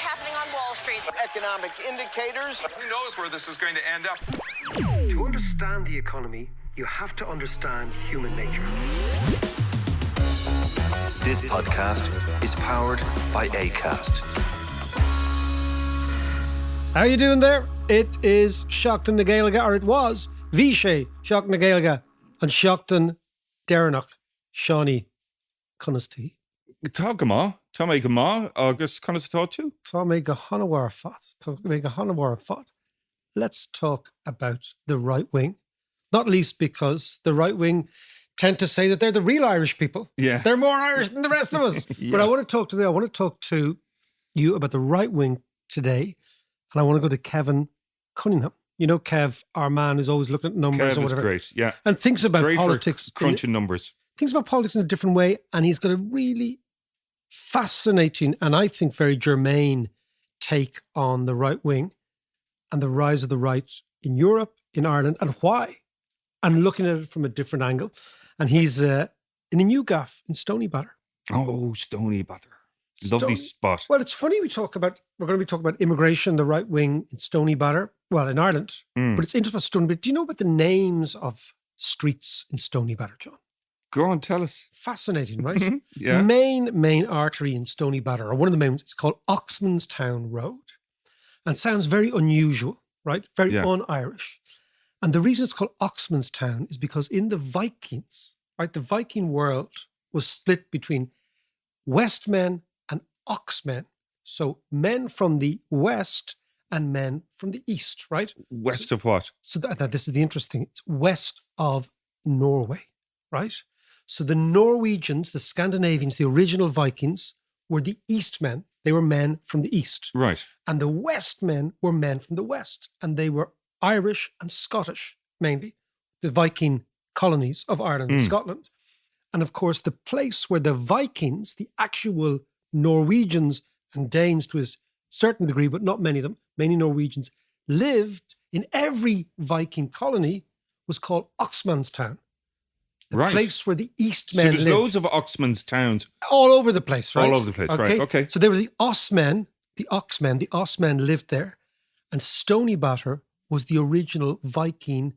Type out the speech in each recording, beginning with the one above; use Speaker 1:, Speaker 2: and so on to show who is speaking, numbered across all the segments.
Speaker 1: happening on Wall Street.
Speaker 2: Economic indicators.
Speaker 3: Who knows where this is going to end up?
Speaker 4: To understand the economy, you have to understand human nature.
Speaker 5: This podcast is powered by Acast.
Speaker 6: How you doing there? It is Seachtain na Gaeilge, or it was Withe, Seachtain na Gaeilge, and Seachtain Dearnach, Shawnee Cunningham.
Speaker 7: Tá go má, tá mé go má, agus conas atá tú?
Speaker 6: Tá mé go hanawar fat. Let's talk about the right wing, not least because the right wing tend to say that they're the real Irish people.
Speaker 7: Yeah.
Speaker 6: They're more Irish than the rest of us.
Speaker 7: Yeah.
Speaker 6: But I want to talk to you about the right wing today, and I want to go to Kevin Cunningham. You know, Kev, our man who's always looking at numbers
Speaker 7: Kev
Speaker 6: or
Speaker 7: is
Speaker 6: whatever.
Speaker 7: great, yeah.
Speaker 6: And thinks about
Speaker 7: Great
Speaker 6: politics.
Speaker 7: for crunching numbers.
Speaker 6: Thinks about politics in a different way, and he's got a really fascinating and I think very germane take on the right wing and the rise of the right in Europe, in Ireland, and why, and looking at it from a different angle. And he's in a new gaff in Stoneybatter.
Speaker 7: Oh, Stoneybatter. Lovely spot.
Speaker 6: Well, it's funny we're going to be talking about immigration, the right wing in Stoneybatter, well, in Ireland, but it's interesting about Stoneybatter. Do you know about the names of streets in Stoneybatter, John?
Speaker 7: Go on, tell us.
Speaker 6: Fascinating, right?
Speaker 7: Yeah.
Speaker 6: Main artery in Stoneybatter, or one of the main ones, it's called Oxmanstown Road. And sounds very unusual, right? Very un-Irish. And the reason it's called Oxmanstown is because in the Vikings, right, the Viking world was split between Westmen and Oxmen. So men from the west and men from the east, right?
Speaker 7: West of what?
Speaker 6: So this is the interesting thing. It's west of Norway, right? So the Norwegians, the Scandinavians, the original Vikings were the Eastmen. They were men from the east.
Speaker 7: Right.
Speaker 6: And the Westmen were men from the west. And they were Irish and Scottish, mainly. The Viking colonies of Ireland and Scotland. And of course, the place where the Vikings, the actual Norwegians and Danes to a certain degree, but not many of them, many Norwegians, lived in every Viking colony was called Oxmanstown. The place where the Eastmen lived.
Speaker 7: So there's loads of Oxman's towns.
Speaker 6: All over the place, right?
Speaker 7: All over the place, right. Okay.
Speaker 6: So they were the Osmen. The Osmen lived there. And Stoneybatter was the original Viking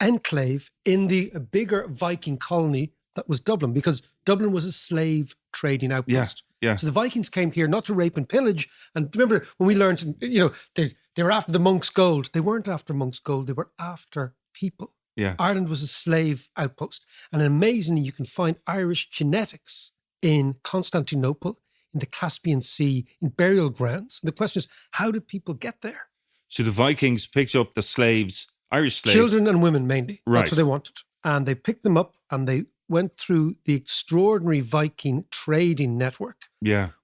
Speaker 6: enclave in the bigger Viking colony that was Dublin, because Dublin was a slave trading outpost.
Speaker 7: Yeah.
Speaker 6: So the Vikings came here not to rape and pillage. And remember when we learned, they were after the monks' gold. They weren't after monks' gold. They were after people.
Speaker 7: Yeah.
Speaker 6: Ireland was a slave outpost. And amazingly, you can find Irish genetics in Constantinople, in the Caspian Sea, in burial grounds. And the question is, how did people get there?
Speaker 7: So the Vikings picked up the slaves, Irish slaves.
Speaker 6: Children and women mainly.
Speaker 7: Right.
Speaker 6: That's what they wanted. And they picked them up and they went through the extraordinary Viking trading network,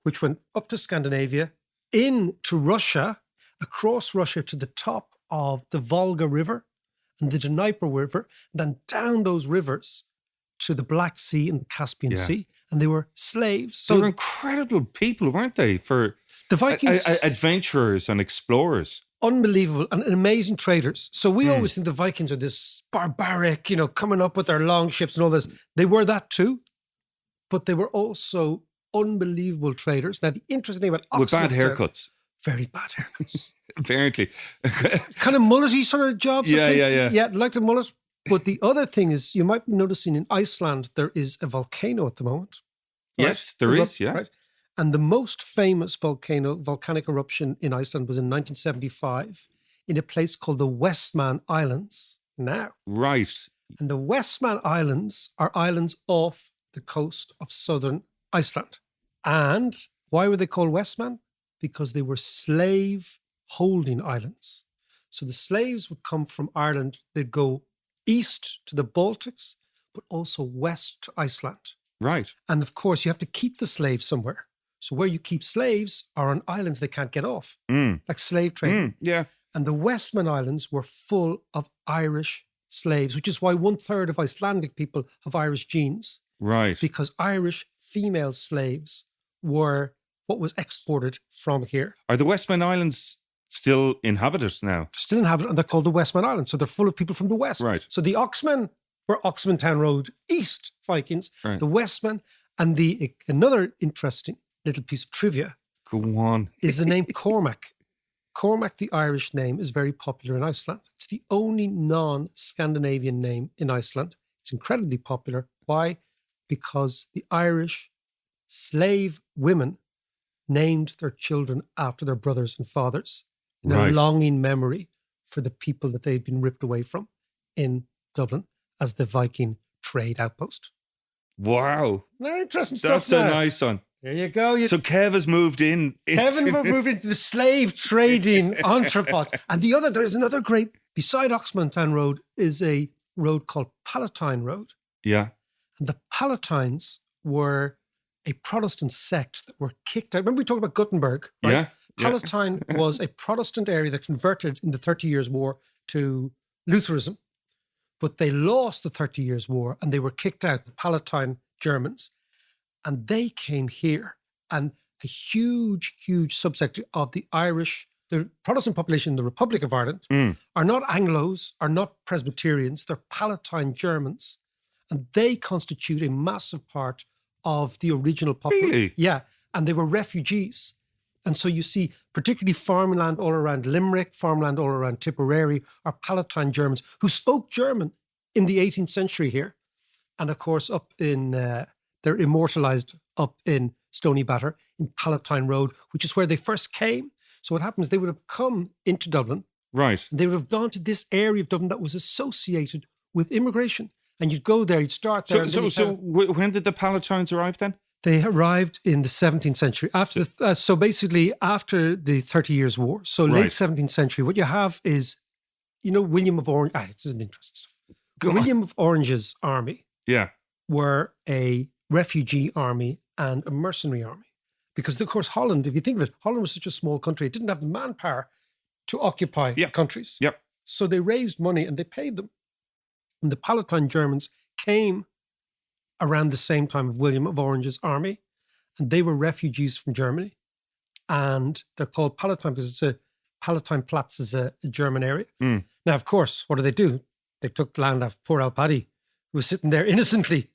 Speaker 6: which went up to Scandinavia, into Russia, across Russia to the top of the Volga River and the Dnieper River, and then down those rivers to the Black Sea and the Caspian Sea. And they were slaves.
Speaker 7: So they were incredible people, weren't they? For
Speaker 6: the Vikings,
Speaker 7: adventurers and explorers.
Speaker 6: Unbelievable and amazing traders. So we always think the Vikings are this barbaric, coming up with their long ships and all this. They were that too, but they were also unbelievable traders. Now, the interesting thing about
Speaker 7: with bad
Speaker 6: Oxmanstown,
Speaker 7: haircuts.
Speaker 6: Very bad haircuts.
Speaker 7: Apparently.
Speaker 6: Kind of mullety sort of jobs.
Speaker 7: Yeah.
Speaker 6: Yeah, like the mullet. But the other thing is, you might be noticing in Iceland, there is a volcano at the moment. Right?
Speaker 7: Yes, there is, yeah.
Speaker 6: Right? And the most famous volcanic eruption in Iceland was in 1975 in a place called the Westman Islands now.
Speaker 7: Right.
Speaker 6: And the Westman Islands are islands off the coast of southern Iceland. And why were they called Westman? Because they were slave holding islands. So the slaves would come from Ireland, they'd go east to the Baltics, but also west to Iceland.
Speaker 7: Right.
Speaker 6: And of course, you have to keep the slaves somewhere. So where you keep slaves are on islands they can't get off, like slave trading.
Speaker 7: Yeah.
Speaker 6: And the Westman Islands were full of Irish slaves, which is why 1/3 of Icelandic people have Irish genes.
Speaker 7: Right.
Speaker 6: Because Irish female slaves were what was exported from here.
Speaker 7: Are the Westman Islands still inhabited now?
Speaker 6: They're still inhabited, and they're called the Westman Islands. So they're full of people from the west.
Speaker 7: Right.
Speaker 6: So the Oxmen were Oxmantown Road East Vikings.
Speaker 7: Right.
Speaker 6: The Westmen, and another interesting little piece of trivia.
Speaker 7: Go on.
Speaker 6: is the name Cormac. Cormac, the Irish name, is very popular in Iceland. It's the only non-Scandinavian name in Iceland. It's incredibly popular. Why? Because the Irish slave women named their children after their brothers and fathers in a
Speaker 7: Right.
Speaker 6: longing memory for the people that they'd been ripped away from in Dublin as the Viking trade outpost.
Speaker 7: Wow.
Speaker 6: Now, interesting stuff.
Speaker 7: That's a
Speaker 6: now.
Speaker 7: nice one.
Speaker 6: There you go.
Speaker 7: So Kev has moved in.
Speaker 6: Kevin moved into the slave trading entrepot. And there's another great, beside Oxmantown Road is a road called Palatine Road.
Speaker 7: Yeah.
Speaker 6: And the Palatines were a Protestant sect that were kicked out. Remember we talked about Gutenberg, right?
Speaker 7: Yeah.
Speaker 6: Palatine was a Protestant area that converted in the 30 Years' War to Lutheranism. But they lost the 30 Years' War and they were kicked out, the Palatine Germans. And they came here, and a huge, huge subsect of the Irish, the Protestant population in the Republic of Ireland, are not Anglos, are not Presbyterians, they're Palatine Germans. And they constitute a massive part of the original population.
Speaker 7: Really?
Speaker 6: Yeah, and they were refugees. And so you see, particularly farmland all around Limerick, farmland all around Tipperary, are Palatine Germans who spoke German in the 18th century here. And of course, up in, they're immortalized up in Stony Batter, in Palatine Road, which is where they first came. So what happens, they would have come into Dublin,
Speaker 7: Right.
Speaker 6: and they would have gone to this area of Dublin that was associated with immigration. And you'd go there, you'd start there.
Speaker 7: When did the Palatines arrive then?
Speaker 6: They arrived in the 17th century. So basically after the 30 Years' War, so late
Speaker 7: Right.
Speaker 6: 17th century, what you have is, William of Orange. This is an interesting stuff. William of Orange's army
Speaker 7: Yeah.
Speaker 6: were a refugee army and a mercenary army. Because, of course, Holland, if you think of it, Holland was such a small country, it didn't have the manpower to occupy countries.
Speaker 7: Yep.
Speaker 6: So they raised money and they paid them. And the Palatine Germans came around the same time of William of Orange's army, and they were refugees from Germany. And they're called Palatine because Palatine Platz is a German area. Now, of course, what do? They took the land off poor old Paddy, who was sitting there innocently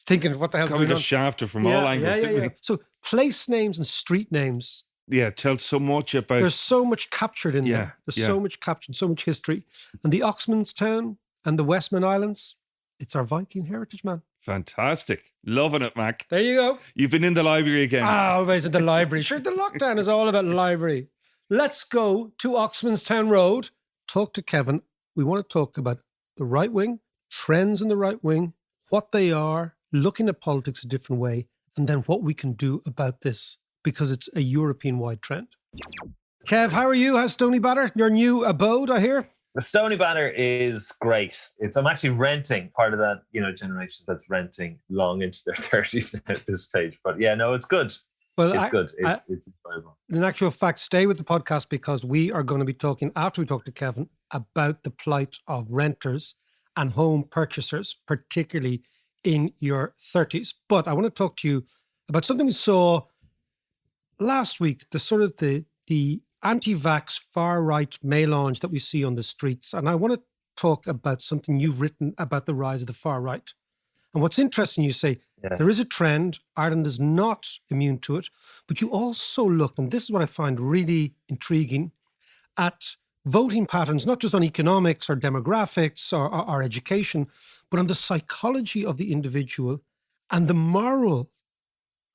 Speaker 6: thinking, what the hell's
Speaker 7: We
Speaker 6: going
Speaker 7: got
Speaker 6: on?
Speaker 7: shafted from all angles, didn't we?
Speaker 6: So place names and street names,
Speaker 7: Yeah, tell so much about.
Speaker 6: there's so much captured in
Speaker 7: Yeah,
Speaker 6: there. There's
Speaker 7: yeah.
Speaker 6: so much captured, so much history. And the Oxmanstown and the Westman Islands, it's our Viking heritage, man.
Speaker 7: Fantastic. Loving it, Mac.
Speaker 6: There you go.
Speaker 7: You've been in the library again.
Speaker 6: Always at the library. Sure, the lockdown is all about library. Let's go to Oxmanstown Road, talk to Kevin. We want to talk about the right wing, trends in the right wing, what they are, looking at politics a different way, and then what we can do about this because it's a European-wide trend. Kev, how are you? How's Stony Batter? Your new abode, I hear?
Speaker 1: The Stony Batter is great. I'm actually renting, part of that, generation that's renting long into their 30s now at this stage. But yeah, no, it's good.
Speaker 6: Well,
Speaker 1: It's good. It's enjoyable.
Speaker 6: In actual fact, stay with the podcast because we are going to be talking, after we talk to Kevin, about the plight of renters and home purchasers, particularly in your 30s. But I want to talk to you about something we saw last week, the anti-vax far-right melange that we see on the streets. And I want to talk about something you've written about the rise of the far right. And what's interesting, you say, there is a trend, Ireland is not immune to it, but you also looked, and this is what I find really intriguing, at voting patterns, not just on economics or demographics or education, but on the psychology of the individual and the moral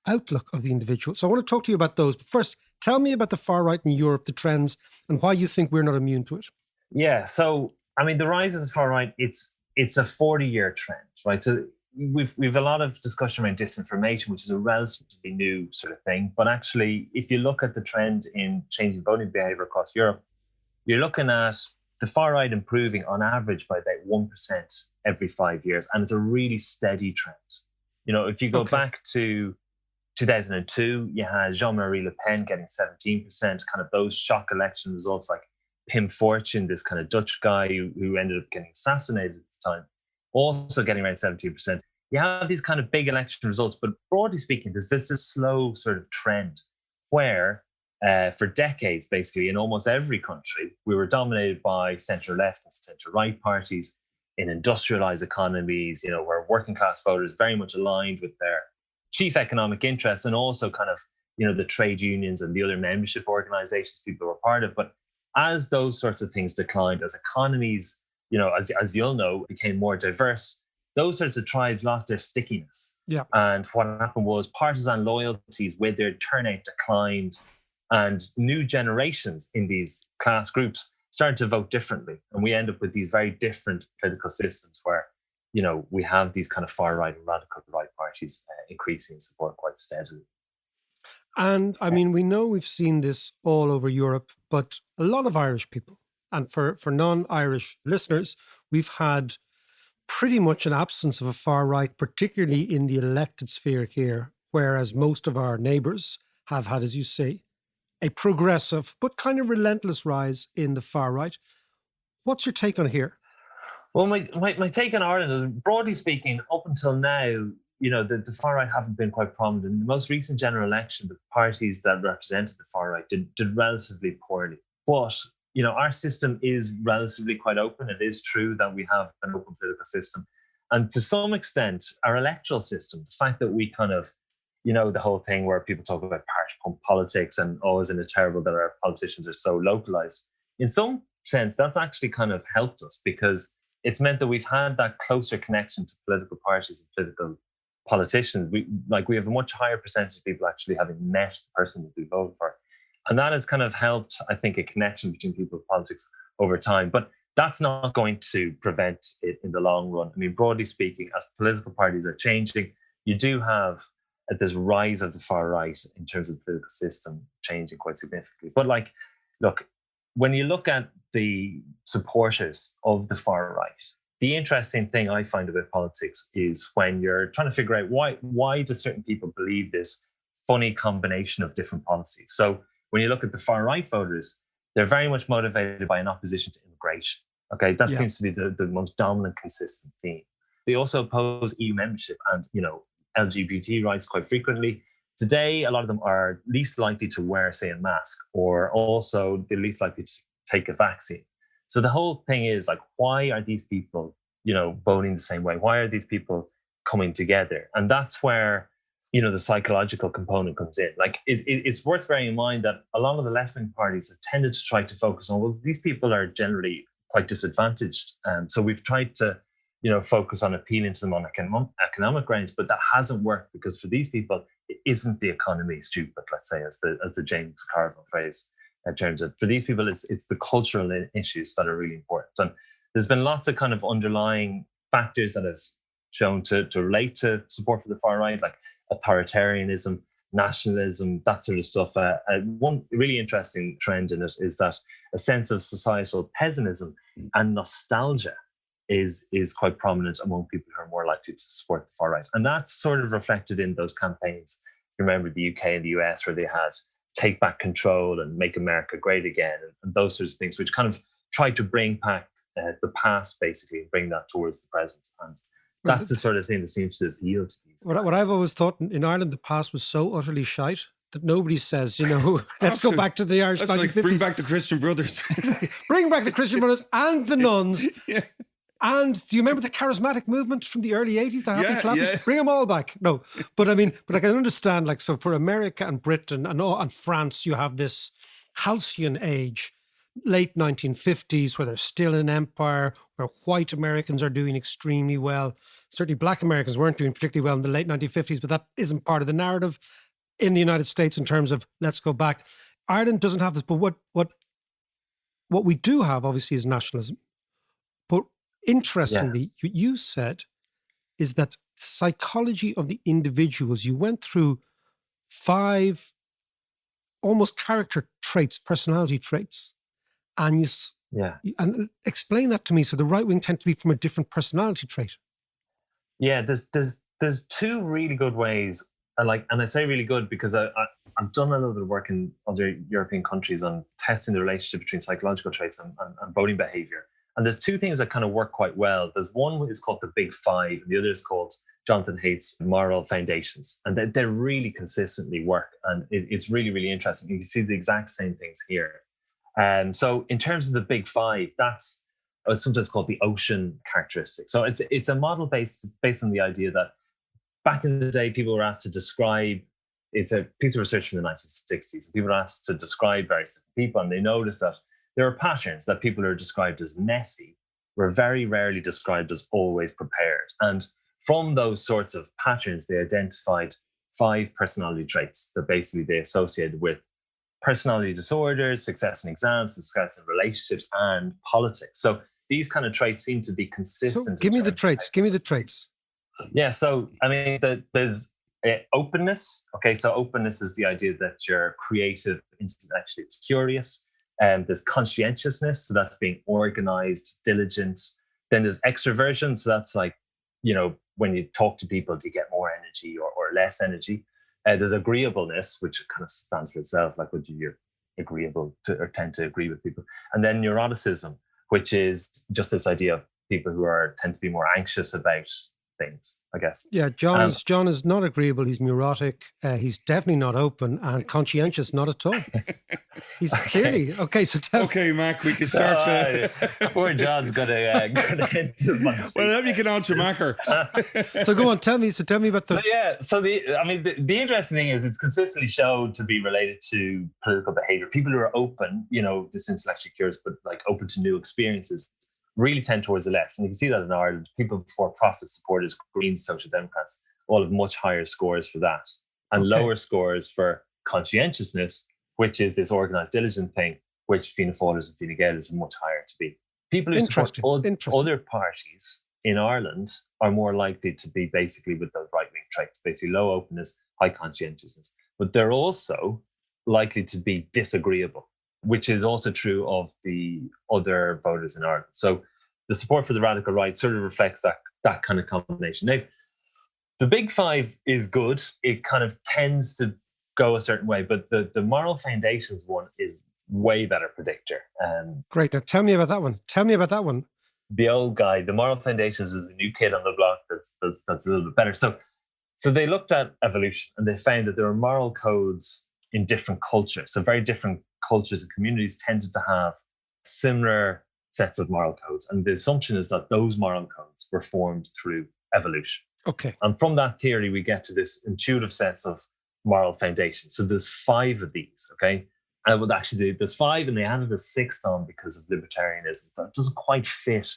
Speaker 6: outlook of the individual. So I want to talk to you about those. But first, tell me about the far right in Europe, the trends, and why you think we're not immune to it.
Speaker 1: Yeah. So, the rise of the far right, it's a 40-year trend, right? So we've a lot of discussion around disinformation, which is a relatively new sort of thing. But actually, if you look at the trend in changing voting behavior across Europe, you're looking at the far right improving on average by about 1% every 5 years. And it's a really steady trend. If you go back to 2002, you had Jean-Marie Le Pen getting 17%, kind of those shock election results, like Pim Fortuyn, this kind of Dutch guy who ended up getting assassinated at the time, also getting around 17%. You have these kind of big election results, but broadly speaking, there's this slow sort of trend where for decades, basically, in almost every country, we were dominated by centre-left and centre-right parties in industrialised economies, where working class voters very much aligned with their chief economic interests and also kind of the trade unions and the other membership organizations people were part of. But as those sorts of things declined, as economies, as you'll know, became more diverse, those sorts of tribes lost their stickiness.
Speaker 6: Yeah.
Speaker 1: And what happened was partisan loyalties with their turnout declined, and new generations in these class groups started to vote differently. And we end up with these very different political systems where, we have these kind of far right and radical right parties increasing support quite steadily.
Speaker 6: And I mean, we know we've seen this all over Europe, but a lot of Irish people, and for non-Irish listeners, we've had pretty much an absence of a far right, particularly in the elected sphere here, whereas most of our neighbours have had, as you say, a progressive but kind of relentless rise in the far right. What's your take on it here?
Speaker 1: Well, my take on Ireland is, broadly speaking, up until now, the far right haven't been quite prominent. In the most recent general election, the parties that represented the far right did relatively poorly. But, our system is relatively quite open. It is true that we have an open political system. And to some extent, our electoral system, the fact that we kind of, the whole thing where people talk about parish pump politics and, isn't it terrible that our politicians are so localized? In some sense, that's actually kind of helped us, because it's meant that we've had that closer connection to political parties and political politicians. We have a much higher percentage of people actually having met the person that they voted for. And that has kind of helped, I think, a connection between people and politics over time. But that's not going to prevent it in the long run. I mean, broadly speaking, as political parties are changing, you do have this rise of the far right in terms of the political system changing quite significantly. But look, when you look at the supporters of the far right, the interesting thing I find about politics is when you're trying to figure out why do certain people believe this funny combination of different policies. So when you look at the far right voters, they're very much motivated by an opposition to immigration. Okay, that seems to be the most dominant, consistent theme. They also oppose EU membership and, LGBT rights quite frequently. Today, a lot of them are least likely to wear, say, a mask, or also they're least likely to take a vaccine. So the whole thing is why are these people, voting the same way? Why are these people coming together? And that's where, the psychological component comes in. It's worth bearing in mind that a lot of the left-wing parties have tended to try to focus on, well, these people are generally quite disadvantaged. And so we've tried to, focus on appealing to them on economic grounds, but that hasn't worked, because for these people, it isn't the economy stupid, let's say, as the James Carville phrase. In terms of, for these people, it's the cultural issues that are really important. And there's been lots of kind of underlying factors that have shown to relate to support for the far right, like authoritarianism, nationalism, that sort of stuff. One really interesting trend in it is that a sense of societal pessimism and nostalgia is quite prominent among people who are more likely to support the far right. And that's sort of reflected in those campaigns. Remember the UK and the US, where they had Take Back Control and Make America Great Again, and those sorts of things, which kind of tried to bring back the past, basically, and bring that towards the present. And that's the sort of thing that seems to appeal to these guys.
Speaker 6: What I've always thought in Ireland, the past was so utterly shite that nobody says, let's go back to the Irish 1950s.
Speaker 7: Bring back the Christian Brothers.
Speaker 6: Bring back the Christian Brothers and the nuns.
Speaker 7: Yeah.
Speaker 6: And do you remember the charismatic movement from the early 80s? The happy clappers?
Speaker 7: Yeah.
Speaker 6: Bring them all back. No, but I can understand, so for America and Britain and France, you have this halcyon age, late 1950s, where there's still an empire, where white Americans are doing extremely well. Certainly black Americans weren't doing particularly well in the late 1950s, but that isn't part of the narrative in the United States in terms of let's go back. Ireland doesn't have this, but what we do have, obviously, is nationalism. But interestingly, what you said is that psychology of the individuals, you went through 5 almost character traits, personality traits, and and explain that to me. So the right wing tend to be from a different personality trait.
Speaker 1: Yeah, there's 2 really good ways, and I say really good because I've done a little bit of work in other European countries on testing the relationship between psychological traits and voting behavior. And there's 2 things that kind of work quite well. There's one is called the Big 5, and the other is called Jonathan Haidt's Moral Foundations. And they really consistently work. And it's really, really interesting. You can see the exact same things here. So in terms of the Big 5, that's sometimes called the ocean characteristic. So it's a model based on the idea that back in the day, people were asked to describe it's a piece of research from the 1960s. People are asked to describe various different people, and they notice that there are patterns that people who are described as messy were very rarely described as always prepared. And from those sorts of patterns, they identified 5 personality traits that basically they associated with personality disorders, success in exams, success in relationships, and politics. So these kind of traits seem to be consistent.
Speaker 6: So give me the traits. Give me the traits.
Speaker 1: Yeah. So, I mean, there's openness. Okay. So openness is the idea that you're creative, intellectually curious. There's conscientiousness. So that's being organized, diligent. Then there's extroversion. So that's like, when you talk to people, do you get more energy or less energy? There's agreeableness, which kind of stands for itself, like would you're agreeable to or tend to agree with people. And then neuroticism, which is just this idea of people who tend to be more anxious about things, I guess.
Speaker 6: Yeah, John is not agreeable. He's neurotic. He's definitely not open and conscientious, not at all. He's clearly okay. So
Speaker 7: okay, Mac, we can start.
Speaker 1: Poor John's got to head to the
Speaker 7: well, let me get on to Macker.
Speaker 6: So go on, tell me about the.
Speaker 1: The interesting thing is it's consistently shown to be related to political behavior. People who are open, this intellectually curious, but like open to new experiences, really tend towards the left. And you can see that in Ireland. People for profit supporters, Greens, Social Democrats, all have much higher scores for that. And lower scores for conscientiousness, which is this organised, diligent thing, which Fianna Fáilis and Fine Gael is much higher to be. People who support other parties in Ireland are more likely to be basically with those right-wing traits, basically low openness, high conscientiousness. But they're also likely to be disagreeable, which is also true of the other voters in Ireland. So the support for the radical right sort of reflects that kind of combination. Now, the big 5 is good. It kind of tends to go a certain way, but the moral foundations one is way better predictor.
Speaker 6: Great. Now tell me about that one.
Speaker 1: The old guy, the moral foundations is the new kid on the block that's a little bit better. So they looked at evolution and they found that there are moral codes in different cultures. So very different cultures and communities tended to have similar sets of moral codes. And the assumption is that those moral codes were formed through evolution.
Speaker 6: Okay.
Speaker 1: And from that theory, we get to this intuitive sets of moral foundations. So there's 5 of these, okay? And there's 5 and they added a 6th on because of libertarianism. That doesn't quite fit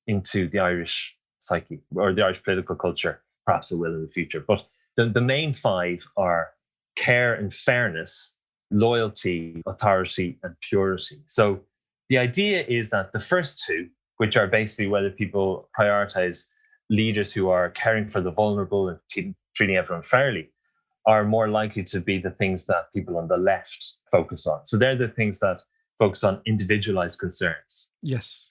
Speaker 1: into the Irish psyche or the Irish political culture. Perhaps it will in the future. But the main 5 are care and fairness, loyalty, authority, and purity. So the idea is that the first 2, which are basically whether people prioritize leaders who are caring for the vulnerable and treating everyone fairly, are more likely to be the things that people on the left focus on. So they're the things that focus on individualized concerns.
Speaker 6: Yes.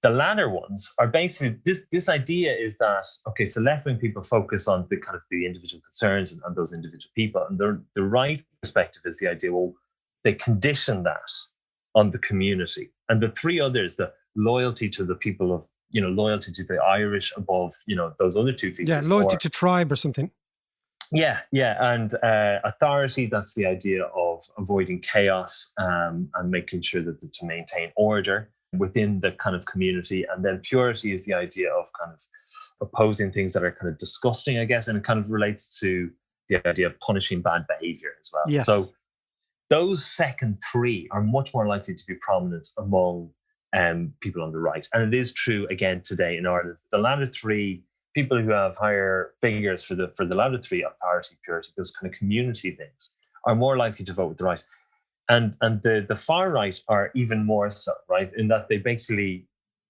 Speaker 1: The latter ones are basically, this idea is that, okay, so left-wing people focus on the kind of the individual concerns and those individual people. And the right perspective is the idea, well, they condition that on the community. And the 3 others, the loyalty to the people of, loyalty to the Irish above, those other 2 features.
Speaker 6: Yeah, loyalty to tribe or something.
Speaker 1: Yeah. And authority, that's the idea of avoiding chaos and making sure that to maintain order within the kind of community. And then purity is the idea of kind of opposing things that are kind of disgusting, I guess, and it kind of relates to the idea of punishing bad behavior as well.
Speaker 6: Yes.
Speaker 1: So those second 3 are much more likely to be prominent among people on the right. And it is true again today in Ireland. The latter 3, people who have higher figures for the latter 3, authority, purity, those kind of community things, are more likely to vote with the right. And the far right are even more so, right? In that they basically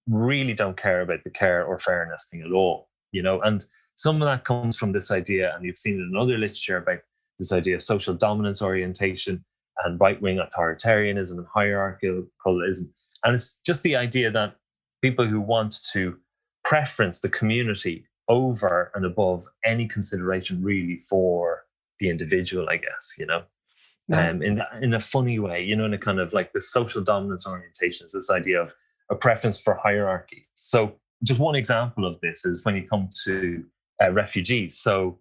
Speaker 1: really don't care about the care or fairness thing at all, and some of that comes from this idea, and you've seen it in other literature about this idea of social dominance orientation and right-wing authoritarianism and hierarchicalism. And it's just the idea that people who want to preference the community over and above any consideration really for the individual, I guess, in a funny way, in a kind of like the social dominance orientation is this idea of a preference for hierarchy. So just one example of this is when you come to refugees. So,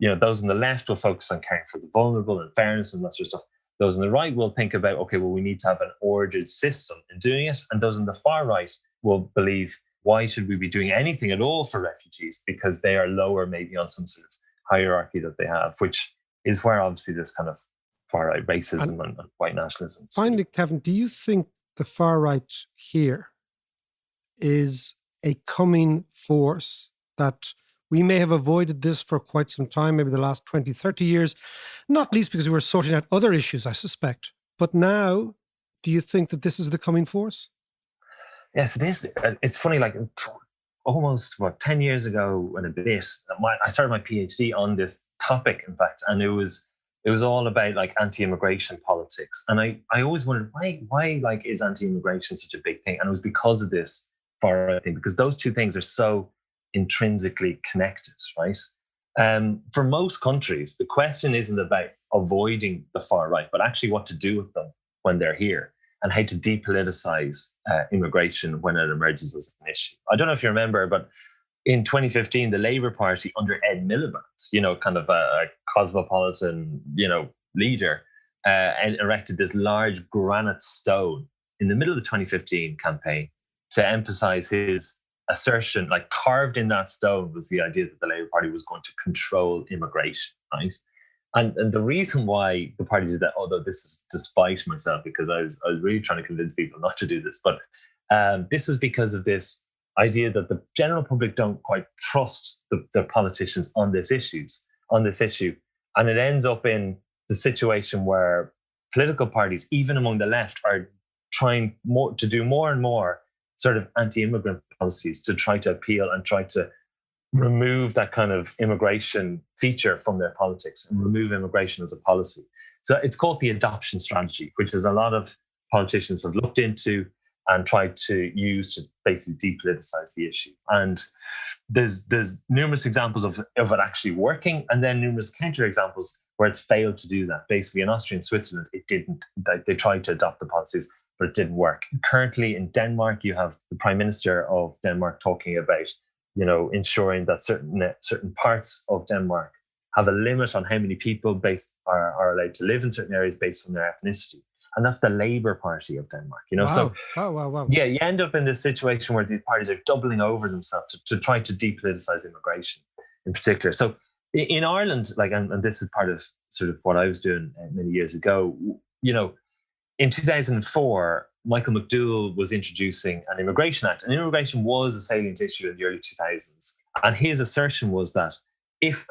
Speaker 1: those on the left will focus on caring for the vulnerable and fairness and that sort of stuff. Those on the right will think about, okay, well, we need to have an ordered system in doing it. And those on the far right will believe, why should we be doing anything at all for refugees? Because they are lower maybe on some sort of hierarchy that they have, which is where obviously this kind of far right racism and white nationalism.
Speaker 6: Finally, Kevin, do you think the far right here is a coming force that we may have avoided this for quite some time, maybe the last 20, 30 years, not least because we were sorting out other issues, I suspect. But now, do you think that this is the coming force?
Speaker 1: Yes, it is. It's funny, like almost 10 years ago and a bit, I started my PhD on this topic, in fact, and it was all about like anti-immigration politics. And I always wondered why like is anti-immigration such a big thing? And it was because of this far right thing, because those two things are so intrinsically connected, right? For most countries, the question isn't about avoiding the far right, but actually what to do with them when they're here and how to depoliticize immigration when it emerges as an issue. I don't know if you remember, but in 2015, the Labour Party under Ed Miliband, kind of a cosmopolitan, leader, erected this large granite stone in the middle of the 2015 campaign to emphasize his assertion, like carved in that stone was the idea that the Labour Party was going to control immigration, right? And the reason why the party did that, although this is despite myself, because I was really trying to convince people not to do this, but this was because of this idea that the general public don't quite trust the politicians on this issue. And it ends up in the situation where political parties, even among the left, are trying to do more and more sort of anti-immigrant policies to try to appeal and try to remove that kind of immigration feature from their politics and remove immigration as a policy. So it's called the adoption strategy, which is a lot of politicians have looked into and tried to use to basically depoliticize the issue. And there's numerous examples of it actually working, and then numerous counterexamples where it's failed to do that. Basically, in Austria and Switzerland, it didn't. They tried to adopt the policies, but it didn't work. Currently in Denmark, you have the Prime Minister of Denmark talking about, ensuring that certain parts of Denmark have a limit on how many people are allowed to live in certain areas based on their ethnicity. And that's the Labour Party of Denmark,
Speaker 6: Wow.
Speaker 1: So
Speaker 6: Wow.
Speaker 1: yeah, you end up in this situation where these parties are doubling over themselves to try to depoliticize immigration in particular. So in Ireland, and this is part of sort of what I was doing many years ago, in 2004, Michael McDowell was introducing an Immigration Act, and immigration was a salient issue in the early 2000s. And his assertion was that this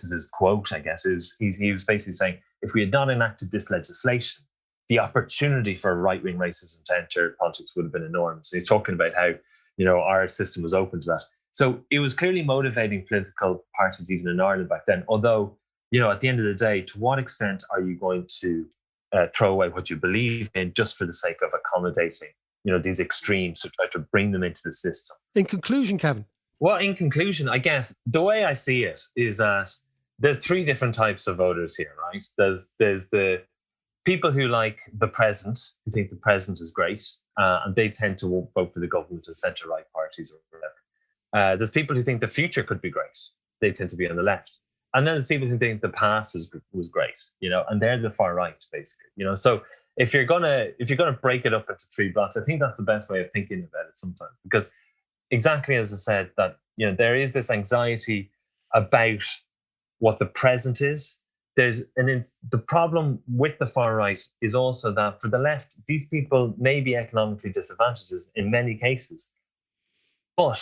Speaker 1: is his quote, I guess, he was basically saying, if we had not enacted this legislation, the opportunity for right-wing racism to enter politics would have been enormous. And he's talking about how, our system was open to that. So it was clearly motivating political parties even in Ireland back then. Although, at the end of the day, to what extent are you going to throw away what you believe in just for the sake of accommodating, these extremes to try to bring them into the system?
Speaker 6: In conclusion, Kevin.
Speaker 1: Well, in conclusion, I guess the way I see it is that there's three different types of voters here, right? There's the people who like the present, who think the present is great, and they tend to vote for the government and centre-right parties or whatever. There's people who think the future could be great. They tend to be on the left. And then there's people who think the past was great, and they're the far right, basically. So if you're gonna break it up into three blocks, I think that's the best way of thinking about it sometimes. Because exactly as I said, that there is this anxiety about what the present is. The problem with the far right is also that for the left, these people may be economically disadvantaged in many cases, but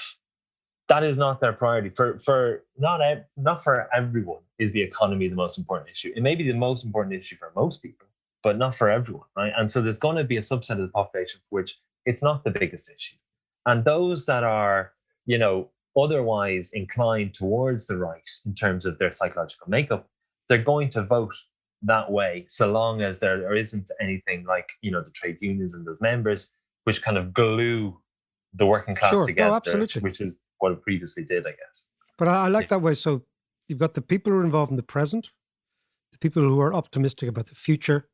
Speaker 1: that is not their priority. For not for everyone is the economy the most important issue. It may be the most important issue for most people, but not for everyone, right? And so there's going to be a subset of the population for which it's not the biggest issue. And those that are, otherwise inclined towards the right in terms of their psychological makeup, they're going to vote that way so long as there isn't anything like, the trade unions and those members, which kind of glue the working class together,
Speaker 6: absolutely.
Speaker 1: Which is what it previously did, I guess.
Speaker 6: But I like that way. So you've got the people who are involved in the present, the people who are optimistic about the future,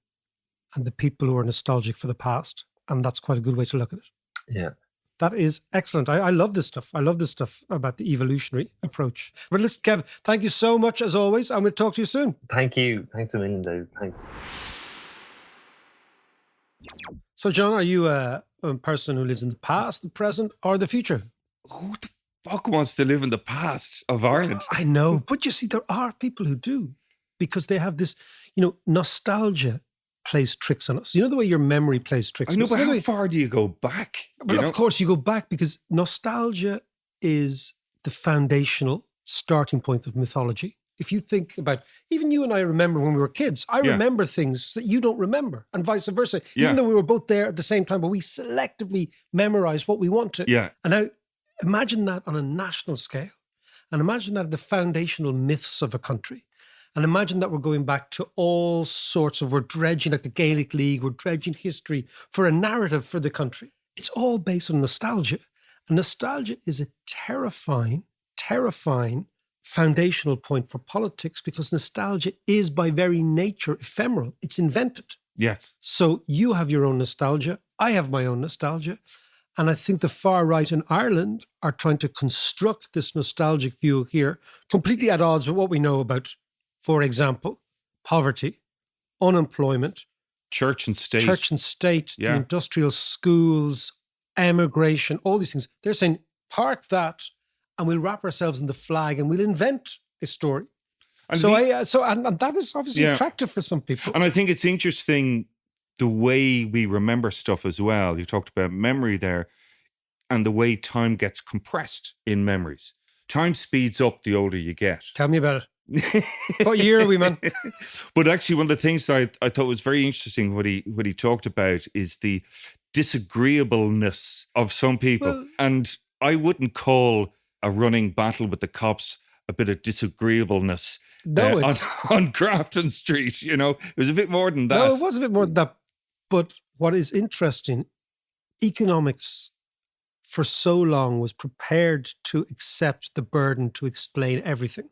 Speaker 6: and the people who are nostalgic for the past. And that's quite a good way to look at it.
Speaker 1: Yeah.
Speaker 6: That is excellent. I love this stuff. I love this stuff about the evolutionary approach. But listen, Kev, thank you so much as always. And we'll talk to you soon.
Speaker 1: Thank you. Thanks a million, Dave. Thanks.
Speaker 6: So, John, are you a person who lives in the past, the present, or the future?
Speaker 7: Who the fuck wants to live in the past of Ireland?
Speaker 6: I know. But you see, there are people who do. because they have this, nostalgia plays tricks on us. You know the way your memory plays tricks
Speaker 7: I
Speaker 6: on
Speaker 7: know,
Speaker 6: us?
Speaker 7: but
Speaker 6: You know the
Speaker 7: how
Speaker 6: way-
Speaker 7: far do you go back?
Speaker 6: But
Speaker 7: You
Speaker 6: of
Speaker 7: know?
Speaker 6: course, you go back because nostalgia is the foundational starting point of mythology. If you think about, even you and I remember when we were kids, I
Speaker 7: Yeah.
Speaker 6: remember things that you don't remember, and vice versa.
Speaker 7: Yeah.
Speaker 6: Even though we were both there at the same time, but we selectively memorize what we want to.
Speaker 7: Yeah.
Speaker 6: And now imagine that on a national scale, and imagine that the foundational myths of a country. And imagine that we're going back to all sorts of, we're dredging like the Gaelic League, we're dredging history for a narrative for the country. It's all based on nostalgia. And nostalgia is a terrifying foundational point for politics because nostalgia is by very nature ephemeral. It's invented.
Speaker 7: Yes.
Speaker 6: So you have your own nostalgia. I have my own nostalgia. And I think the far right in Ireland are trying to construct this nostalgic view here, completely at odds with what we know about, for example, poverty, unemployment,
Speaker 7: Church and state.
Speaker 6: the industrial schools, emigration, all these things. They're saying, park that and we'll wrap ourselves in the flag and we'll invent a story.
Speaker 7: And
Speaker 6: And that is obviously attractive for some people.
Speaker 7: And I think it's interesting the way we remember stuff as well. You talked about memory there and the way time gets compressed in memories. Time speeds up the older you get.
Speaker 6: Tell me about it. What year are we, man?
Speaker 7: But actually, one of the things that I thought was very interesting, what he talked about, is the disagreeableness of some people.
Speaker 6: Well-
Speaker 7: and I wouldn't call a running battle with the cops a bit of disagreeableness
Speaker 6: No,
Speaker 7: on Grafton Street. You know, it was a bit more than that.
Speaker 6: No, it was a bit more than that. But what is interesting, economics for so long was prepared to accept the burden to explain everything.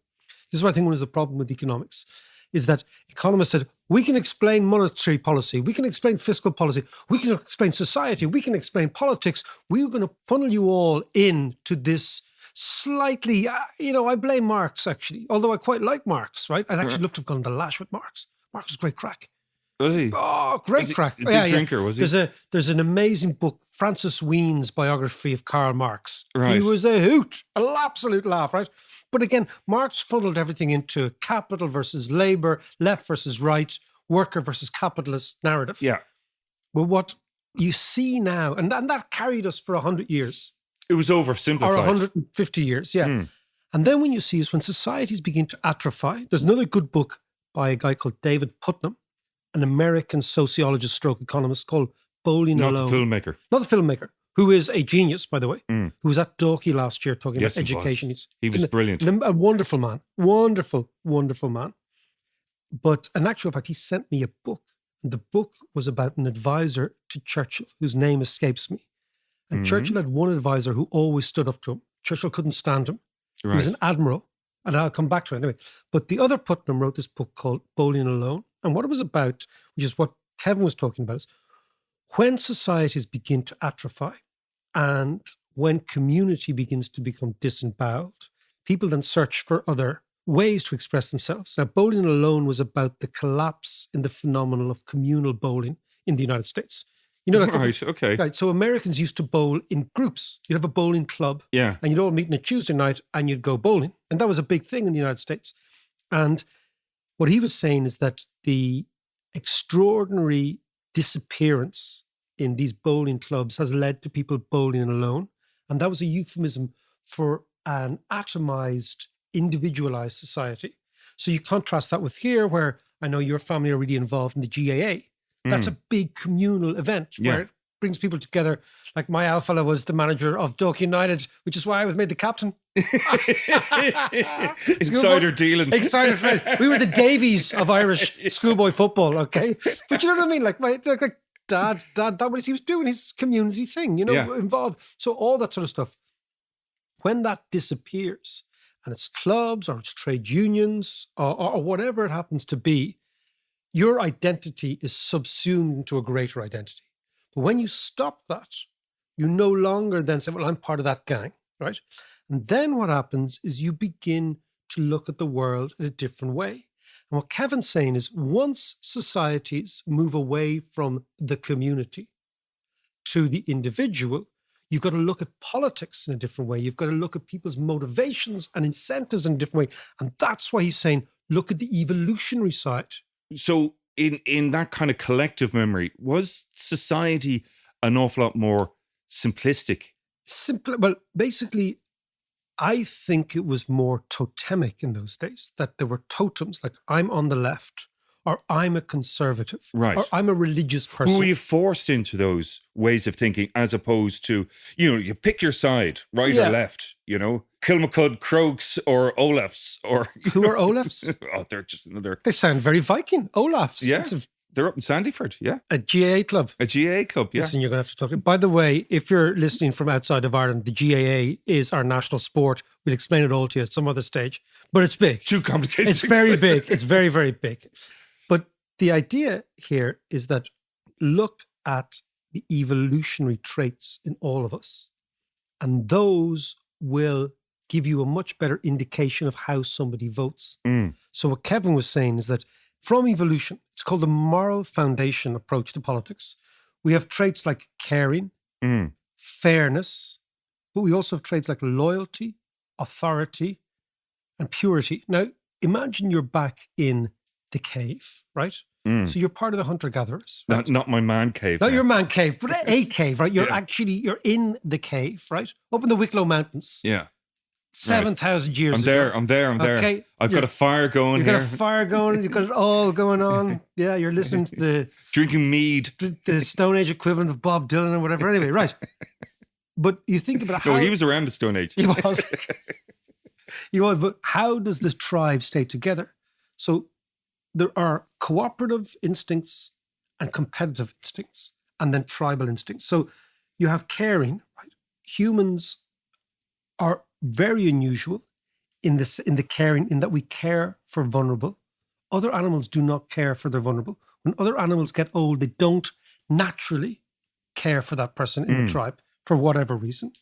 Speaker 6: This is what I think one is the problem with economics, is that economists said, we can explain monetary policy, we can explain fiscal policy, we can explain society, we can explain politics. We're going to funnel you all into this slightly, I blame Marx actually, although I quite like Marx, right? I'd actually love to have gone to lash with Marx. Marx is great crack.
Speaker 7: Was he?
Speaker 6: Oh, great crack.
Speaker 7: A big drinker, was he?
Speaker 6: There's an amazing book, Francis Wheen's biography of Karl Marx.
Speaker 7: Right.
Speaker 6: He was a hoot, an absolute laugh, right? But again, Marx funneled everything into capital versus labor, left versus right, worker versus capitalist narrative.
Speaker 7: Yeah.
Speaker 6: But what you see now, and that carried us for 100 years.
Speaker 7: It was oversimplified.
Speaker 6: Or 150 years, yeah. And then when you see is when societies begin to atrophy, there's another good book by a guy called David Putnam, an American sociologist stroke economist called Bowling
Speaker 7: Not
Speaker 6: Alone.
Speaker 7: the filmmaker.
Speaker 6: Not the filmmaker, who is a genius, by the way, who was at Dalkey last year talking
Speaker 7: Yes,
Speaker 6: about
Speaker 7: he was.
Speaker 6: education.
Speaker 7: He was brilliant.
Speaker 6: A wonderful man. Wonderful, wonderful man. But in actual fact, he sent me a book. And the book was about an advisor to Churchill, whose name escapes me. And Churchill had one advisor who always stood up to him. Churchill couldn't stand him.
Speaker 7: Right.
Speaker 6: He was an admiral. And I'll come back to it anyway. But the other Putnam wrote this book called Bowling Alone. And what it was about, which is what Kevin was talking about, is when societies begin to atrophy and when community begins to become disemboweled, people then search for other ways to express themselves. Now, Bowling Alone was about the collapse in the phenomenon of communal bowling in the United States. You know,
Speaker 7: Right, okay.
Speaker 6: Right. So Americans used to bowl in groups. You'd have a bowling club.
Speaker 7: Yeah.
Speaker 6: And you'd all meet on a Tuesday night and you'd go bowling. And that was a big thing in the United States. And what he was saying is that the extraordinary disappearance in these bowling clubs has led to people bowling alone. And that was a euphemism for an atomized, individualized society. So you contrast that with here, where I know your family are really involved in the GAA. That's a big communal event where it brings people together. Like my Alphala was the manager of Dalkey United, which is why I was made the captain.
Speaker 7: Insider dealing.
Speaker 6: Insider trade. We were the Davies of Irish schoolboy football, okay? But you know what I mean? Like dad, that was he was doing his community thing, involved. So all that sort of stuff. When that disappears, and it's clubs or it's trade unions or whatever it happens to be, your identity is subsumed into a greater identity. But when you stop that, you no longer then say, well, I'm part of that gang, right? And then what happens is you begin to look at the world in a different way. And what Kevin's saying is once societies move away from the community to the individual, you've got to look at politics in a different way. You've got to look at people's motivations and incentives in a different way. And that's why he's saying, look at the evolutionary side.
Speaker 7: So in that kind of collective memory, was society an awful lot more simplistic?
Speaker 6: Well, basically, I think it was more totemic in those days, that there were totems, like I'm on the left, or I'm a conservative,
Speaker 7: Right.
Speaker 6: or I'm a religious person.
Speaker 7: Were you forced into those ways of thinking as opposed to, you pick your side, right
Speaker 6: Yeah.
Speaker 7: or left, Kilmacud, Crokes or Olafs or...
Speaker 6: Who are Olafs?
Speaker 7: Oh, they're just another...
Speaker 6: They sound very Viking. Olafs.
Speaker 7: Yeah,
Speaker 6: It's
Speaker 7: they're up in Sandyford, yeah.
Speaker 6: a GAA club.
Speaker 7: A GAA club, yeah.
Speaker 6: Listen, you're going to have to talk. By the way, if you're listening from outside of Ireland, the GAA is our national sport. We'll explain it all to you at some other stage, but it's big.
Speaker 7: Too complicated.
Speaker 6: It's very big. It's very, very big. But the idea here is that look at the evolutionary traits in all of us, and those will give you a much better indication of how somebody votes. So what Kevin was saying is that from evolution, it's called the moral foundation approach to politics. We have traits like caring, fairness, but we also have traits like loyalty, authority, and purity. Now, imagine you're back in the cave, right? So you're part of the hunter-gatherers. Right?
Speaker 7: Not my man cave.
Speaker 6: Not
Speaker 7: now.
Speaker 6: your man cave, but a cave, right? You're
Speaker 7: Yeah.
Speaker 6: you're in the cave, right? Up in the Wicklow Mountains.
Speaker 7: Yeah.
Speaker 6: 7,000 years
Speaker 7: I'm
Speaker 6: ago.
Speaker 7: there.
Speaker 6: Okay,
Speaker 7: I've got a fire going
Speaker 6: You've
Speaker 7: here.
Speaker 6: got a fire going. You've got it all going on. Yeah, you're listening to
Speaker 7: Drinking mead.
Speaker 6: the Stone Age equivalent of Bob Dylan or whatever. Anyway, right. But you think about how...
Speaker 7: No, he was around the Stone Age.
Speaker 6: He was. He was. But how does the tribe stay together? So there are cooperative instincts and competitive instincts, and then tribal instincts. So you have caring, right? Humans are very unusual in the caring, in that we care for vulnerable. Other animals do not care for their vulnerable. When other animals get old, they don't naturally care for that person in the tribe for whatever reason.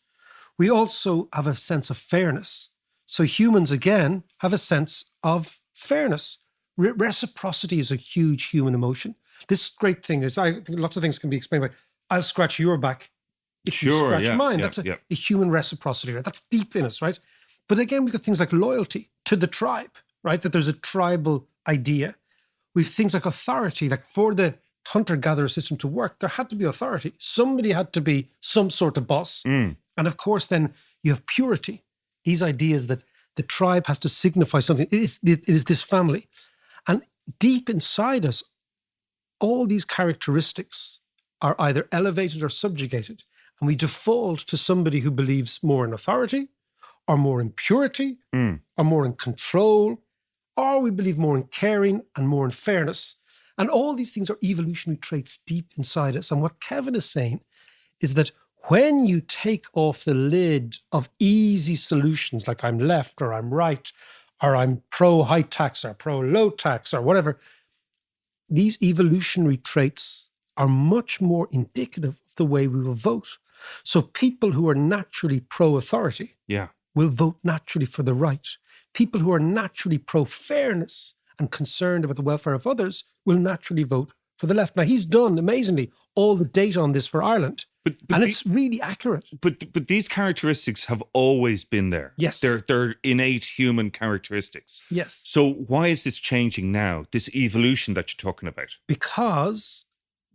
Speaker 6: We also have a sense of fairness. So humans, again, have a sense of fairness. Reciprocity is a huge human emotion. This great thing is, I think lots of things can be explained by, I'll scratch your back if you
Speaker 7: Sure,
Speaker 6: scratch
Speaker 7: yeah,
Speaker 6: mine.
Speaker 7: yeah,
Speaker 6: That's
Speaker 7: yeah.
Speaker 6: a human reciprocity, right? That's deep in us, right? But again, we've got things like loyalty to the tribe, right? That there's a tribal idea. We've things like authority, like for the hunter-gatherer system to work, there had to be authority. Somebody had to be some sort of boss. And of course, then you have purity. These ideas that the tribe has to signify something. It is this family. And deep inside us, all these characteristics are either elevated or subjugated. And we default to somebody who believes more in authority, or more in purity, or more in control, or we believe more in caring and more in fairness. And all these things are evolutionary traits deep inside us. And what Kevin is saying is that when you take off the lid of easy solutions, like I'm left or I'm right, or I'm pro-high tax or pro-low tax or whatever, these evolutionary traits are much more indicative of the way we will vote. So people who are naturally pro-authority will vote naturally for the right. People who are naturally pro-fairness and concerned about the welfare of others will naturally vote for the left. Now, he's done, amazingly, all the data on this for Ireland. And it's really accurate.
Speaker 7: But these characteristics have always been there.
Speaker 6: Yes.
Speaker 7: They're innate human characteristics.
Speaker 6: Yes.
Speaker 7: So why is this changing now, this evolution that you're talking about?
Speaker 6: Because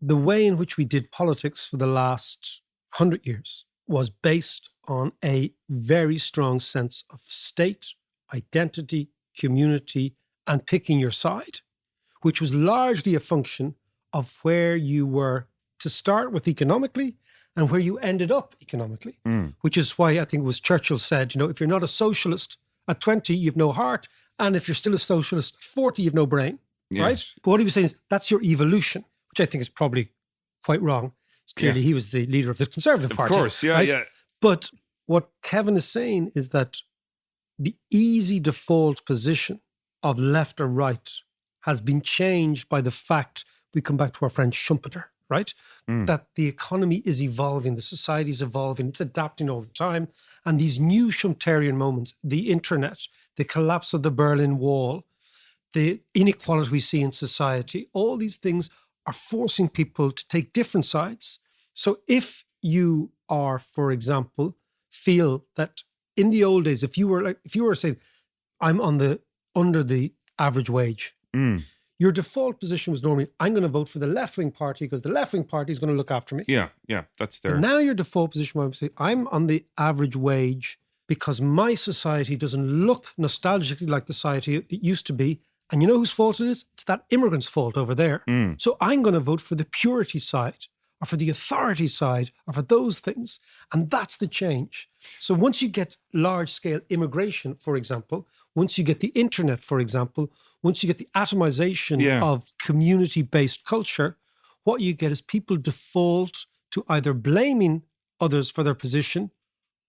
Speaker 6: the way in which we did politics for the last 100 years was based on a very strong sense of state, identity, community, and picking your side, which was largely a function of where you were to start with economically and where you ended up economically, which is why I think it was Churchill said, if you're not a socialist at 20, you've no heart. And if you're still a socialist at 40, you've no brain, right? But what he was saying is that's your evolution, which I think is probably quite wrong. Clearly, he was the leader of the Conservative Party.
Speaker 7: Of course, yeah,
Speaker 6: right?
Speaker 7: yeah.
Speaker 6: But what Kevin is saying is that the easy default position of left or right has been changed by the fact, we come back to our friend Schumpeter, right? That the economy is evolving, the society is evolving, it's adapting all the time. And these new Schumpeterian moments, the internet, the collapse of the Berlin Wall, the inequality we see in society, all these things are forcing people to take different sides. So if you are, for example, feel that in the old days, if you were saying, I'm under the average wage. Your default position was normally, I'm going to vote for the left-wing party because the left-wing party is going to look after me.
Speaker 7: Yeah, that's there.
Speaker 6: But now your default position, I say, I'm on the average wage because my society doesn't look nostalgically like the society it used to be. And you know whose fault it is? It's that immigrant's fault over there. So I'm going to vote for the purity side or for the authority side or for those things. And that's the change. So once you get large-scale immigration, for example, once you get the internet, for example, once you get the atomization of community-based culture, what you get is people default to either blaming others for their position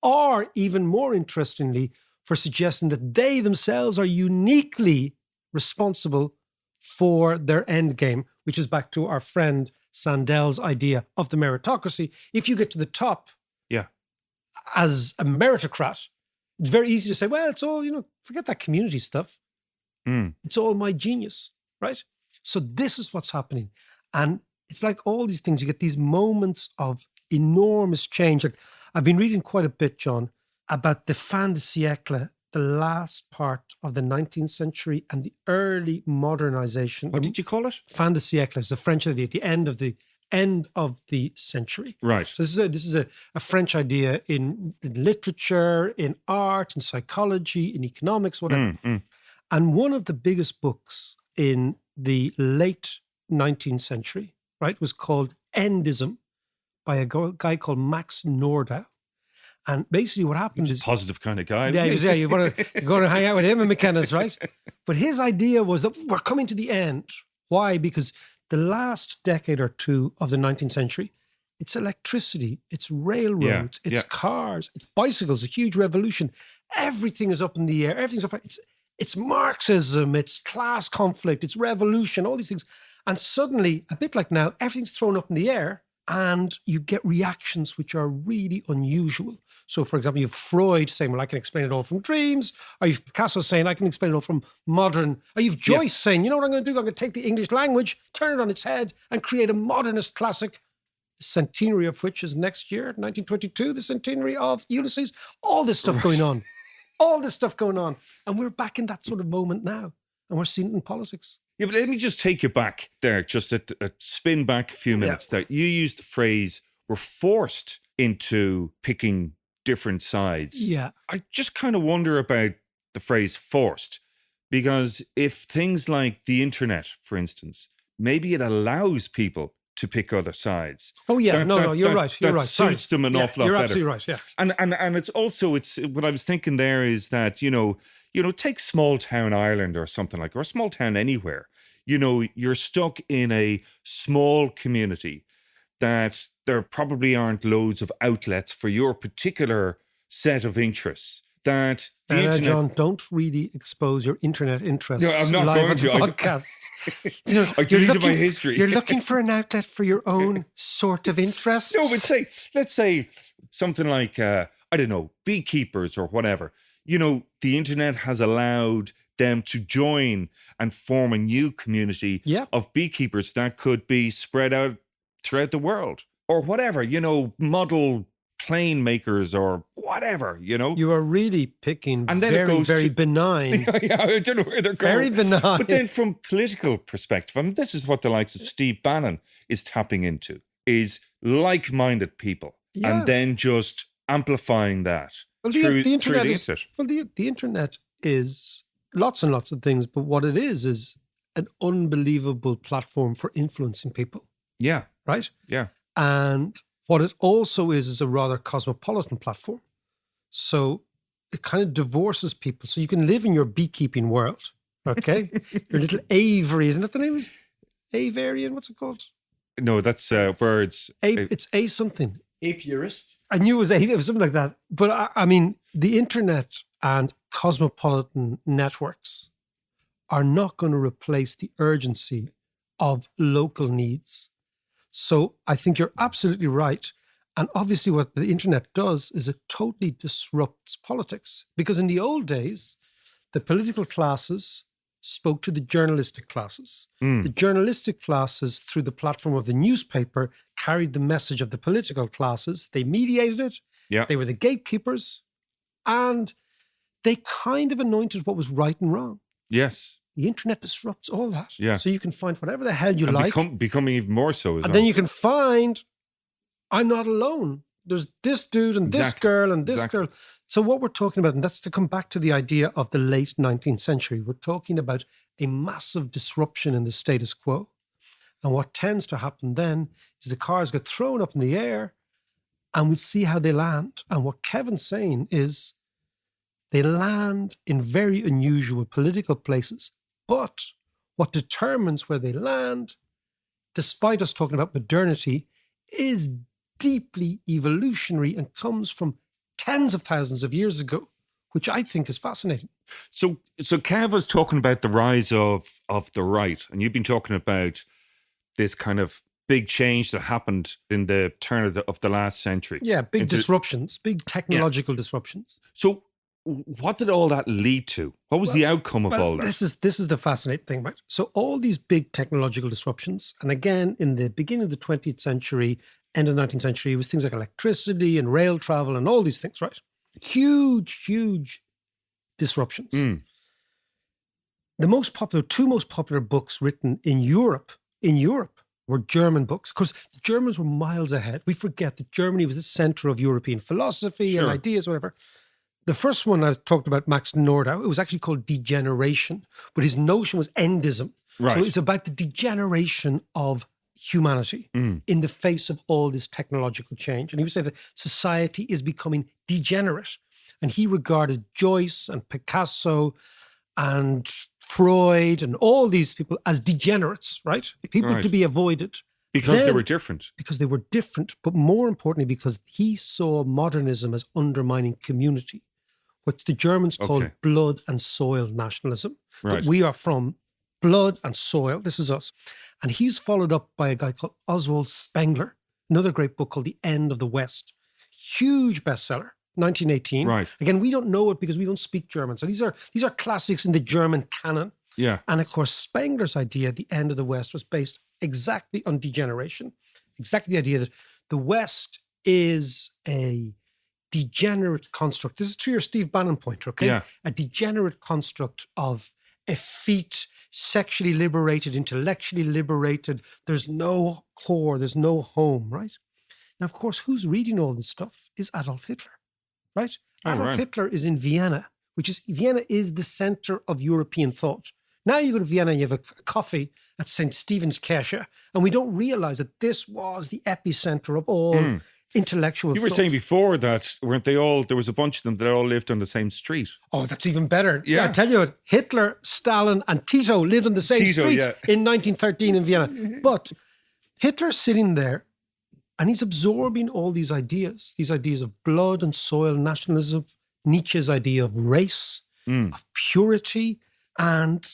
Speaker 6: or, even more interestingly, for suggesting that they themselves are uniquely responsible for their end game, which is back to our friend Sandel's idea of the meritocracy. If you get to the top as a meritocrat, it's very easy to say, well, it's all, forget that community stuff. It's all my genius, right? So this is what's happening. And it's like all these things, you get these moments of enormous change. Like, I've been reading quite a bit, John, about the fin de siècle, the last part of the 19th century and the early modernization.
Speaker 7: What did you call it?
Speaker 6: Fin de siècle is the French idea at the end of the century.
Speaker 7: Right.
Speaker 6: So this is a French idea in literature, in art, in psychology, in economics, whatever. And one of the biggest books in the late 19th century, right, was called Endism by a guy called Max Nordau. And basically what happens is...
Speaker 7: Positive kind of guy.
Speaker 6: Yeah, you want to go and hang out with him and McKenna's, right? But his idea was that we're coming to the end. Why? Because the last decade or two of the 19th century, it's electricity, it's railroads, it's cars, it's bicycles, a huge revolution. Everything is up in the air. Everything's up. It's Marxism, it's class conflict, it's revolution, all these things. And suddenly, a bit like now, everything's thrown up in the air and you get reactions which are really unusual. So, for example, you have Freud saying, well, I can explain it all from dreams. Or you have Picasso saying, I can explain it all from modern. Or you have Joyce saying, you know what I'm going to do? I'm going to take the English language, turn it on its head and create a modernist classic, the centenary of which is next year, 1922, the centenary of Ulysses. All this stuff going on. All this stuff going on. And we're back in that sort of moment now. And we're seeing it in politics.
Speaker 7: Yeah, but let me just take you back there, just a spin back a few minutes there. You used the phrase, we're forced into picking different sides.
Speaker 6: Yeah.
Speaker 7: I just kind of wonder about the phrase forced, because if things like the internet, for instance, maybe it allows people to pick other sides.
Speaker 6: Oh yeah, you're right. You're right.
Speaker 7: Suits them an awful lot
Speaker 6: you're
Speaker 7: better.
Speaker 6: Absolutely right. Yeah,
Speaker 7: and it's also what I was thinking there is that take small town Ireland or something like, or small town anywhere. You're stuck in a small community that there probably aren't loads of outlets for your particular set of interests. That the internet...
Speaker 6: John, don't really expose your internet interests.
Speaker 7: No, I'm not
Speaker 6: live
Speaker 7: going
Speaker 6: on
Speaker 7: to.
Speaker 6: the podcasts.
Speaker 7: I deleted my history.
Speaker 6: You're looking for an outlet for your own sort of interests.
Speaker 7: No, but let's say something like I don't know, beekeepers or whatever. The internet has allowed them to join and form a new community of beekeepers that could be spread out throughout the world or whatever. Model plane makers or whatever, You
Speaker 6: are really picking
Speaker 7: and then
Speaker 6: very benign.
Speaker 7: Yeah, I don't know where they're going.
Speaker 6: Very benign.
Speaker 7: But then from political perspective, this is what the likes of Steve Bannon is tapping into, is like-minded people and then just amplifying that through the internet.
Speaker 6: The internet is lots and lots of things, but what it is an unbelievable platform for influencing people.
Speaker 7: Yeah.
Speaker 6: Right?
Speaker 7: Yeah.
Speaker 6: And what it also is a rather cosmopolitan platform. So it kind of divorces people. So you can live in your beekeeping world, okay? Your little aviary, isn't that the name? Avarian, what's it called?
Speaker 7: No, that's birds.
Speaker 6: It's a something.
Speaker 8: Apiarist.
Speaker 6: I knew it was something like that. But I mean, the internet and cosmopolitan networks are not going to replace the urgency of local needs. So I think you're absolutely right. And obviously what the internet does is it totally disrupts politics. Because in the old days, the political classes spoke to the journalistic classes. The journalistic classes, through the platform of the newspaper, carried the message of the political classes. They mediated it.
Speaker 7: Yeah.
Speaker 6: They were the gatekeepers. And they kind of anointed what was right and wrong.
Speaker 7: Yes.
Speaker 6: The internet disrupts all that.
Speaker 7: Yeah.
Speaker 6: So you can find whatever the hell you
Speaker 7: And
Speaker 6: like.
Speaker 7: becoming even more so as
Speaker 6: And
Speaker 7: well.
Speaker 6: then you can find, I'm not alone. There's this dude and this girl and this girl. So what we're talking about, and that's to come back to the idea of the late 19th century, we're talking about a massive disruption in the status quo. And what tends to happen then is the cars get thrown up in the air and we see how they land. And what Kevin's saying is they land in very unusual political places. But what determines where they land, despite us talking about modernity, is deeply evolutionary and comes from tens of thousands of years ago, which I think is fascinating.
Speaker 7: So Kev was talking about the rise of the right, and you've been talking about this kind of big change that happened in the turn of the last century.
Speaker 6: Yeah, big disruptions, big technological disruptions.
Speaker 7: So what did all that lead to? What was the outcome of all that?
Speaker 6: This is the fascinating thing, right? So all these big technological disruptions, and again, in the beginning of the 20th century, end of the 19th century, it was things like electricity and rail travel and all these things, right? Huge, huge disruptions. The two most popular books written in Europe were German books, because the Germans were miles ahead. We forget that Germany was the center of European philosophy and ideas, whatever. The first one I talked about, Max Nordau, it was actually called Degeneration, but his notion was endism.
Speaker 7: Right.
Speaker 6: So it's about the degeneration of humanity in the face of all this technological change. And he would say that society is becoming degenerate. And he regarded Joyce and Picasso and Freud and all these people as degenerates, right? People to be avoided.
Speaker 7: Because they were different.
Speaker 6: Because they were different, but more importantly, because he saw modernism as undermining community, what the Germans called blood and soil nationalism.
Speaker 7: Right.
Speaker 6: That we are from blood and soil. This is us. And he's followed up by a guy called Oswald Spengler, another great book called The End of the West. Huge bestseller, 1918.
Speaker 7: Right.
Speaker 6: Again, we don't know it because we don't speak German. So these are classics in the German canon.
Speaker 7: Yeah.
Speaker 6: And of course, Spengler's idea, The End of the West, was based exactly on degeneration. Exactly the idea that the West is a degenerate construct. This is to your Steve Bannon point, okay?
Speaker 7: Yeah.
Speaker 6: A degenerate construct of effete, sexually liberated, intellectually liberated. There's no core, there's no home, right? Now, of course, who's reading all this stuff is Adolf Hitler, right? Adolf Hitler is in Vienna, Vienna is the center of European thought. Now you go to Vienna and you have a coffee at St. Stephen's Kirche, and we don't realize that this was the epicenter of all intellectual
Speaker 7: You were
Speaker 6: thought.
Speaker 7: saying before that, weren't they all, there was a bunch of them that all lived on the same street.
Speaker 6: Oh, that's even better.
Speaker 7: Yeah.
Speaker 6: I tell you what, Hitler, Stalin, and Tito lived on the same street in 1913 in Vienna. But Hitler's sitting there and he's absorbing all these ideas of blood and soil nationalism, Nietzsche's idea of race, of purity. And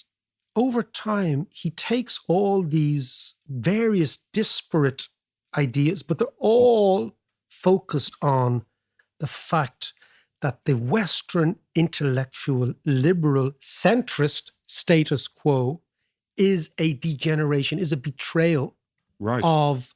Speaker 6: over time, he takes all these various disparate ideas, but they're all focused on the fact that the Western intellectual, liberal, centrist status quo is a degeneration, is a betrayal of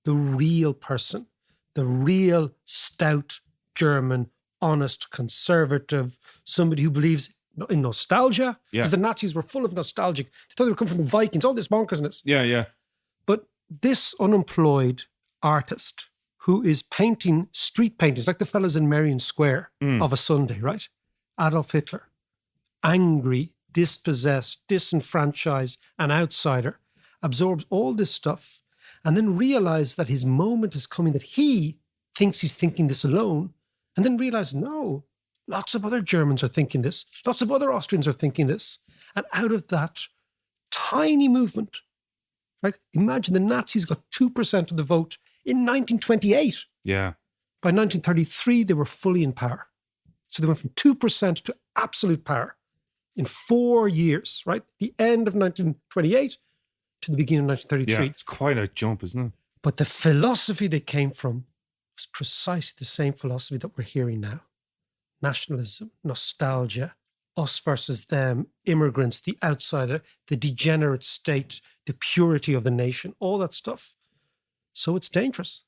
Speaker 6: the real person, the real stout German, honest conservative, somebody who believes in nostalgia, because the Nazis were full of nostalgic. They thought they were coming from the Vikings, all this bonkersness.
Speaker 7: Yeah.
Speaker 6: But this unemployed artist who is painting street paintings, like the fellas in Merrion Square of a Sunday, right? Adolf Hitler, angry, dispossessed, disenfranchised, an outsider, absorbs all this stuff and then realizes that his moment is coming, that he thinks he's thinking this alone, and then realizes, no, lots of other Germans are thinking this. Lots of other Austrians are thinking this. And out of that tiny movement, right? Imagine the Nazis got 2% of the vote in 1928.
Speaker 7: Yeah.
Speaker 6: By 1933, they were fully in power. So they went from 2% to absolute power in 4 years, right? The end of 1928 to the beginning of 1933.
Speaker 7: Yeah, it's quite a jump, isn't it?
Speaker 6: But the philosophy they came from was precisely the same philosophy that we're hearing now. Nationalism, nostalgia, us versus them, immigrants, the outsider, the degenerate state, the purity of the nation, all that stuff. So it's dangerous.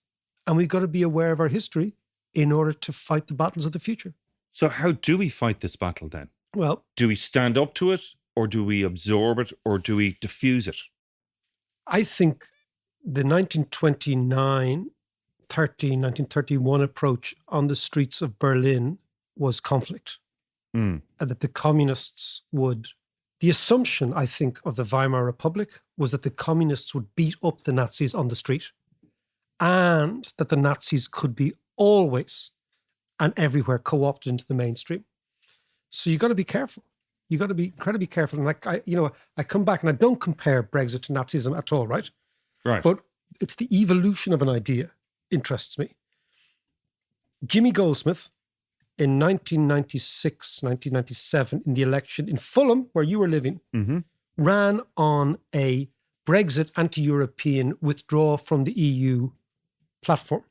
Speaker 6: And we've got to be aware of our history in order to fight the battles of the future.
Speaker 7: So how do we fight this battle then?
Speaker 6: Well,
Speaker 7: do we stand up to it or do we absorb it, or do we diffuse it?
Speaker 6: I think the 1931 approach on the streets of Berlin was conflict. And that the communists would... The assumption, I think, of the Weimar Republic was that the communists would beat up the Nazis on the street, and that the Nazis could be always and everywhere co-opted into the mainstream. So you got to be careful. You got to be incredibly careful. And I come back and I don't compare Brexit to Nazism at all, right?
Speaker 7: Right.
Speaker 6: But it's the evolution of an idea interests me. Jimmy Goldsmith, in 1996, 1997, in the election in Fulham, where you were living, ran on a Brexit anti-European withdrawal from the EU platform.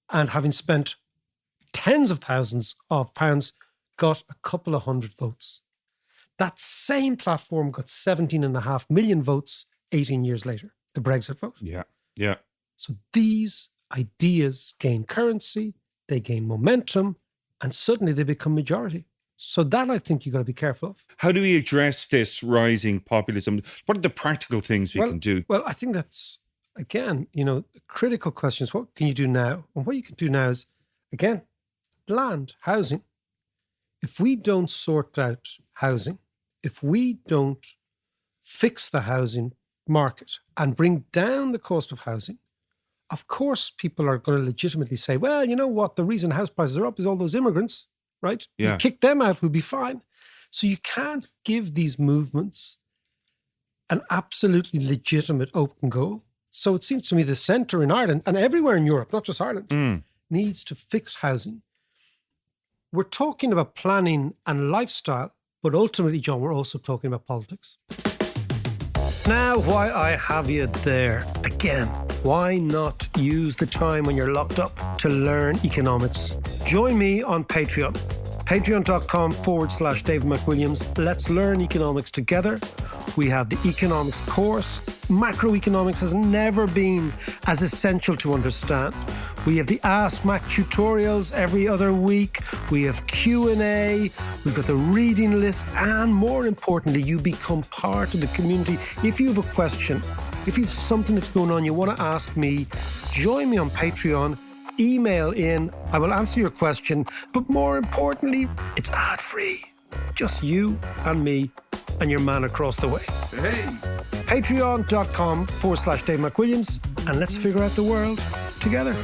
Speaker 6: And having spent tens of thousands of pounds, got a couple of hundred votes. That same platform got 17.5 million votes 18 years later, the Brexit vote.
Speaker 7: Yeah, yeah.
Speaker 6: So these ideas gain currency, they gain momentum, and suddenly they become majority. So that I think you've got to be careful of.
Speaker 7: How do we address this rising populism? What are the practical things we can do?
Speaker 6: Well, I think that's, again, critical questions. What can you do now? And what you can do now is, again, land, housing. If we don't sort out housing, if we don't fix the housing market and bring down the cost of housing, of course, people are going to legitimately say, well, you know what? The reason house prices are up is all those immigrants, right?
Speaker 7: Yeah.
Speaker 6: You kick them out, we'll be fine. So you can't give these movements an absolutely legitimate open goal. So it seems to me the centre in Ireland and everywhere in Europe, not just Ireland, needs to fix housing. We're talking about planning and lifestyle, but ultimately, John, we're also talking about politics. Now, why I have you there again, why not use the time when you're locked up to learn economics? Join me on Patreon, patreon.com/David McWilliams. Let's learn economics together. We have the economics course. Macroeconomics has never been as essential to understand. We have the Ask Mac tutorials every other week. We have Q&A. We've got the reading list. And more importantly, you become part of the community. If you have a question, if you have something that's going on you want to ask me, join me on Patreon. Email in. I will answer your question. But more importantly, it's ad-free. Just you and me and your man across the way.
Speaker 7: Hey!
Speaker 6: Patreon.com/Dave McWilliams, and let's figure out the world together.